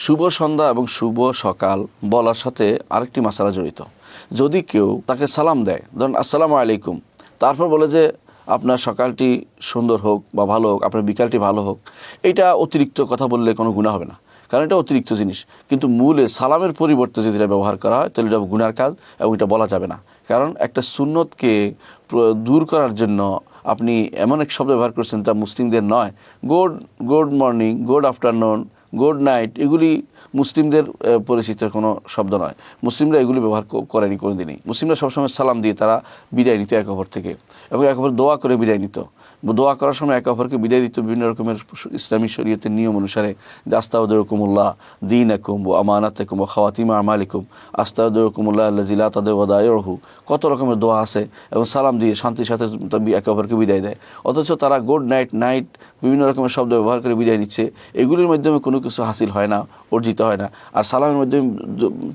শুভ সন্ধ্যা এবং শুভ সকাল বলার সাথে আরেকটি মাসালা জড়িত। যদি কেউ তাকে সালাম দেয়, ধরুন আসসালামু আলাইকুম, তারপর বলে যে আপনার সকালটি সুন্দর হোক বা ভালো হোক, আপনার বিকালটি ভালো হোক, এটা অতিরিক্ত কথা বললে কোনো গুনাহ হবে না, কারণ এটা অতিরিক্ত জিনিস। কিন্তু মূলে সালামের পরিবর্তে যদি এটা ব্যবহার করা হয় তাহলে এটা গুনার কাজ এবং এটা বলা যাবে না। কারণ একটা সুন্নতকে দূর করার জন্য আপনি এমন এক শব্দ ব্যবহার করছেন তা মুসলিমদের নয়। Good morning, good afternoon, good night, এগুলি মুসলিমদের পরিচিত কোনো শব্দ নয়। মুসলিমরা এগুলি ব্যবহার করেনি কোনোদিনই। মুসলিমরা সবসময় সালাম দিয়ে তারা বিদায় নিত একে অপর থেকে, এবং একে অপর দোয়া করে বিদায় নিত। দোয়া করার সময় একে অপরকে বিদায় দিত বিভিন্ন রকমের ইসলামী শরীয়তের নিয়ম অনুসারে। যে আস্তাউদ্দুকুমুল্লাহ দীনাকুম ওয়া আমানাতাকুম ওয়া খাওয়াতিমা আমালিকুম, আস্তাউদ্দুকুমুল্লাহ আল্লাযী লা তাদউ ওয়াদায়ুহু, কত রকমের দোয়া আছে, এবং সালাম দিয়ে শান্তির সাথে একে অপরকে বিদায় দেয়। অথচ তারা গুড নাইট, নাইট বিভিন্ন রকমের শব্দ ব্যবহার করে বিদায় নিচ্ছে। এগুলির মাধ্যমে কোনো কিছু হাসিল হয় না, অর্জিত হয় না। আর সালামের মাধ্যমে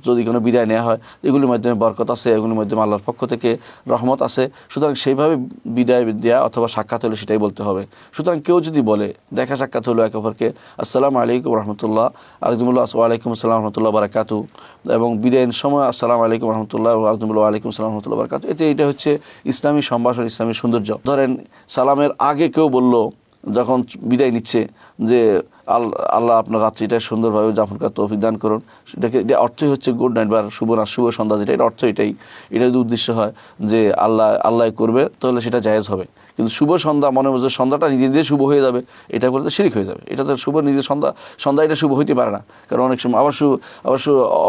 যদি কোনো বিদায় নেওয়া হয়, এগুলির মাধ্যমে বরকত আছে, এগুলির মাধ্যমে আল্লাহর পক্ষ থেকে রহমত আছে। সুতরাং সেইভাবে বিদায় দেওয়া অথবা সাক্ষাৎ হলে সেটাই বলতে হবে। সুতরাং কেউ যদি বলে, দেখা সাক্ষাৎ হলো একে অপরকে, আসসালামু আলাইকুম রহমতুল্লাহ, আলহামদুলিল্লাহ, ওয়ালাইকুম আসসালাম রহমতুল্লাহ বারাকাতু, এবং বিদায়ের সময় আসসালামু আলাইকুম রহমতুল্লাহ, আলহামদুলিল্লাহ, ওয়ালাইকুম আসসালাম রহমতুল্লাহ বারাকাতু। এটা হচ্ছে ইসলামী সম্ভাষণ, ইসলামী সৌন্দর্য। ধরেন সালামের আগে কেউ বলল যখন বিদায় নিচ্ছে যে আল্লাহ আপনার রাত্রিটা সুন্দরভাবে যাপন করার তৌফিক দান করুন, সেটাকে অর্থই হচ্ছে গুড নাইট বা শুভ সন্ধ্যা, যেটা এর অর্থ এটাই। এটা যদি উদ্দেশ্য হয় যে আল্লাহ করবে তাহলে সেটা জায়েজ হবে। কিন্তু শুভ সন্ধ্যা মনে হচ্ছে সন্ধ্যাটা নিজে নিজে শুভ হয়ে যাবে, এটা করলে শিরক হয়ে যাবে। এটা তো শুভ নিজের সন্ধ্যা এটা শুভ হইতে পারে না। কারণ অনেক সময় আবার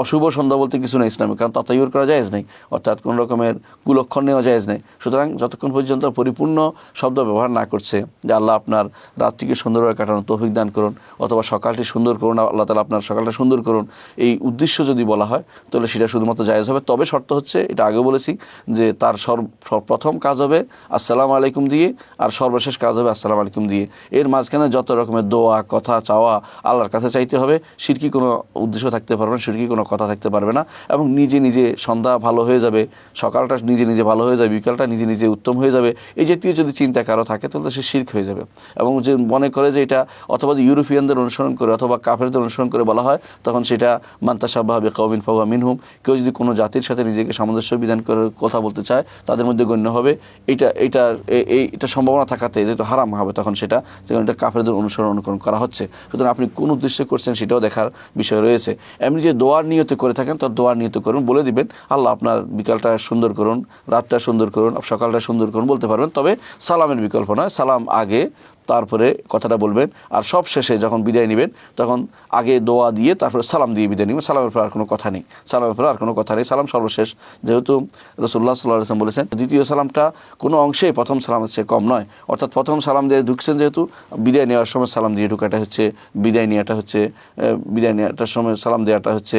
অশুভ সন্ধ্যা বলতে কিছু নেই ইসলামে, কারণ তাতায়ুর করা জায়েজ নেই, অর্থাৎ কোনো রকমের কুলক্ষণ নেওয়া জায়েজ নেই। সুতরাং যতক্ষণ পর্যন্ত পরিপূর্ণ শব্দ ব্যবহার না করছে যে আল্লাহ আপনার রাত্রিকে সুন্দরভাবে কাটানোর তৌফিক দান করুন, অথবা সকালটি সুন্দর করুন, আল্লাহ তাআলা আপনার সকালটা সুন্দর করুন, এই উদ্দেশ্য যদি বলা হয় তাহলে সেটা শুধুমাত্র জায়েজ হবে। তবে শর্ত হচ্ছে, এটা আগেও বলেছি, যে তার প্রথম কাজ হবে আসসালামু আলাইকুম দিয়ে, আর সর্বশেষ কাজ হবে আসসালামু আলাইকুম দিয়ে। এর মাঝখানে যত রকমের দোয়া, কথা, চাওয়া আল্লাহর কাছে চাইতে হবে। শিরকি কোনো উদ্দেশ্য থাকতে পারবে না, শিরকি কোনো কথা থাকতে পারবে না। এবং নিজে নিজে সন্ধ্যা ভালো হয়ে যাবে, সকালটা নিজে নিজে ভালো হয়ে যাবে, বিকালটা নিজে নিজে উত্তম হয়ে যাবে, এই জাতীয় যদি চিন্তা কারো থাকে তাহলে সে শিরক হয়ে যাবে। এবং যে মনে করে যে এটা অথবা ইউরোপিয়ানদের অনুসরণ করে অথবা কাফেরদের অনুসরণ করে বলা হয়, তখন সেটা মান তাশাব্বাহা বিকওমিন ফাহুয়া মিনহুম। কেউ যদি কোনো জাতির সাথে নিজেকে সামঞ্জস্য বিধান করে কথা বলতে চায়, তাদের মধ্যে গণ্য হবে। এটা সম্ভাবনা থাকাতে যেহেতু হারাম হবে, তখন সেটা যেমন এটা কাফেরদের অনুকরণ করা হচ্ছে। সুতরাং আপনি কোন উদ্দেশ্যে করছেন সেটাও দেখার বিষয় রয়েছে। এমনি যে দোয়ার নিয়তে করে থাকেন, তার দোয়ার নিয়তে করুন, বলে দিবেন আল্লাহ আপনার বিকালটা সুন্দর করুন, রাতটা সুন্দর করুন, সকালটা সুন্দর করুন বলতে পারবেন। তবে সালামের বিকল্প নয়, সালাম আগে, তারপরে কথাটা বলবেন, আর সব শেষে যখন বিদায় নেবেন তখন আগে দোয়া দিয়ে তারপরে সালাম দিয়ে বিদায় নেবেন। সালামের পর আর কোনো কথা নেই, সালামের পর আর কোনো কথা নেই, সালাম সর্বশেষ। যেহেতু রাসূলুল্লাহ সাল্লাল্লাহু আলাইহি ওয়াসাল্লাম বলেছেন দ্বিতীয় সালামটা কোনো অংশেই প্রথম সালামের চেয়ে কম নয়। অর্থাৎ প্রথম সালাম দিয়ে ঢুকছেন যেহেতু, বিদায় নেওয়ার সময় সালাম দিয়ে ঢুকাটা হচ্ছে বিদায় নেওয়াটার সময় সালাম দেওয়াটা হচ্ছে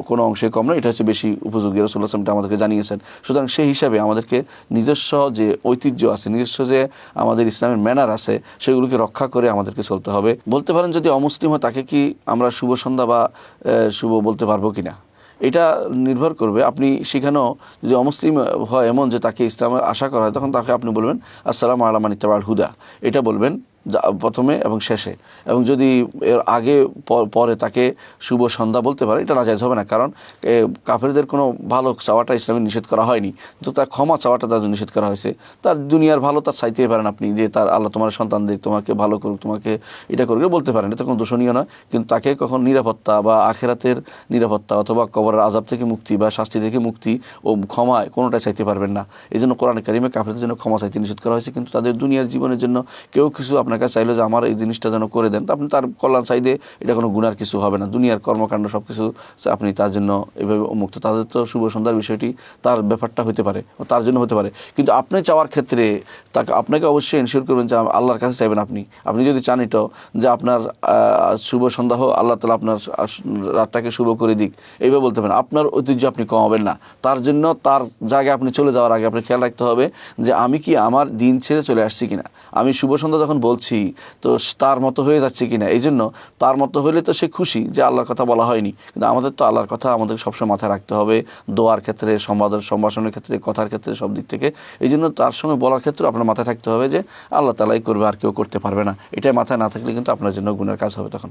কোনো অংশে কম নয়, এটা হচ্ছে বেশি উপযোগী। রাসূলুল্লাহ সাল্লাল্লাহু আলাইহি ওয়াসাল্লাম আমাদেরকে জানিয়েছেন। সুতরাং সেই হিসাবে আমাদেরকে নিজস্ব যে ঐতিহ্য আছে, নিজস্ব যে আমাদের ইসলামের ম্যানার আছে, সেগুলোকে রক্ষা করে আমাদেরকে চলতে হবে। বলতে পারেন যদি অমুসলিম হয় তাকে কি আমরা শুভ সন্ধ্যা বা শুভ বলতে পারবো কিনা, এটা নির্ভর করবে। আপনি সেখানেও যদি অমুসলিম হয় এমন যে তাকে ইসলামের আশা করা হয়, তখন তাকে আপনি বলবেন আসসালামু আলা মান ইত্তাবা'আল হুদা, এটা বলবেন প্রথমে এবং শেষে। এবং যদি এর আগে পরে তাকে শুভ সন্ধ্যা বলতে পারে, এটা নাজায়েজ হবে না। কারণ কাফেরদের কোনো ভালো চাওয়াটা ইসলামে নিষেধ করা হয়নি, তো তার ক্ষমা চাওয়াটা তার নিষেধ করা হয়েছে। তার দুনিয়ার ভালো তার চাইতেই পারেন আপনি, যে তার আল্লাহ তোমার সন্তান দিক, তোমাকে ভালো করুক, তোমাকে এটা করুক, বলতে পারেন, এটা কোনো দোষণীয় নয়। কিন্তু তাকে কখন নিরাপত্তা বা আখেরাতের নিরাপত্তা অথবা কবরের আযাব থেকে মুক্তি বা শাস্তি থেকে মুক্তি ও ক্ষমায় কোনোটাই চাইতে পারবেন না। এই জন্য কোরআনে কারিমে কাফেরদের জন্য ক্ষমা চাইতে নিষেধ করা হয়েছে। কিন্তু তাদের দুনিয়ার জীবনের জন্য কেউ কিছু আপনার কাছে চাইলো যে আমার এই জিনিসটা যেন করে দেন, আপনি তার কল্যাণ চাইলে এটা কোনো গুনার কিছু হবে না। দুনিয়ার কর্মকাণ্ড সব কিছু আপনি তার জন্য এভাবে মুক্ত। তাদের তো শুভ সন্ধ্যার বিষয়টি তার ব্যাপারটা হতে পারে, তার জন্য হতে পারে। কিন্তু আপনি চাওয়ার ক্ষেত্রে আপনাকে অবশ্যই এনশিওর করবেন যে আল্লাহর কাছে চাইবেন। আপনি যদি চান এটাও যে আপনার শুভ সন্ধ্যা হোক, আল্লাহ তাআলা আপনার রাতটাকে শুভ করে দিক, এইভাবে বলতে পারেন। আপনার ঐতিহ্য আপনি কমাবেন না। তার জন্য তার জায়গায় আপনি চলে যাওয়ার আগে আপনি খেয়াল রাখতে হবে যে আমি কি আমার দিন ছেড়ে চলে আসছি কিনা, আমি শুভ সন্ধ্যা যখন বলছি তো তার মতো হয়ে যাচ্ছে কিনা। এই জন্য তার মতো হলে তো সে খুশি যে আল্লাহর কথা বলা হয়নি, কিন্তু আমাদের তো আল্লাহর কথা আমাদের সবসময় মাথায় রাখতে হবে, দোয়ার ক্ষেত্রে, সম্ভাষণের ক্ষেত্রে, কথার ক্ষেত্রে, সব দিক থেকে। এই জন্য তার সঙ্গে বলার ক্ষেত্রে আপনার মাথায় থাকতে হবে যে আল্লাহ তাআলাই করবে, আর কেউ করতে পারবে না। এটাই মাথায় না থাকলে কিন্তু আপনার জন্য গুনার কাজ হবে তখন।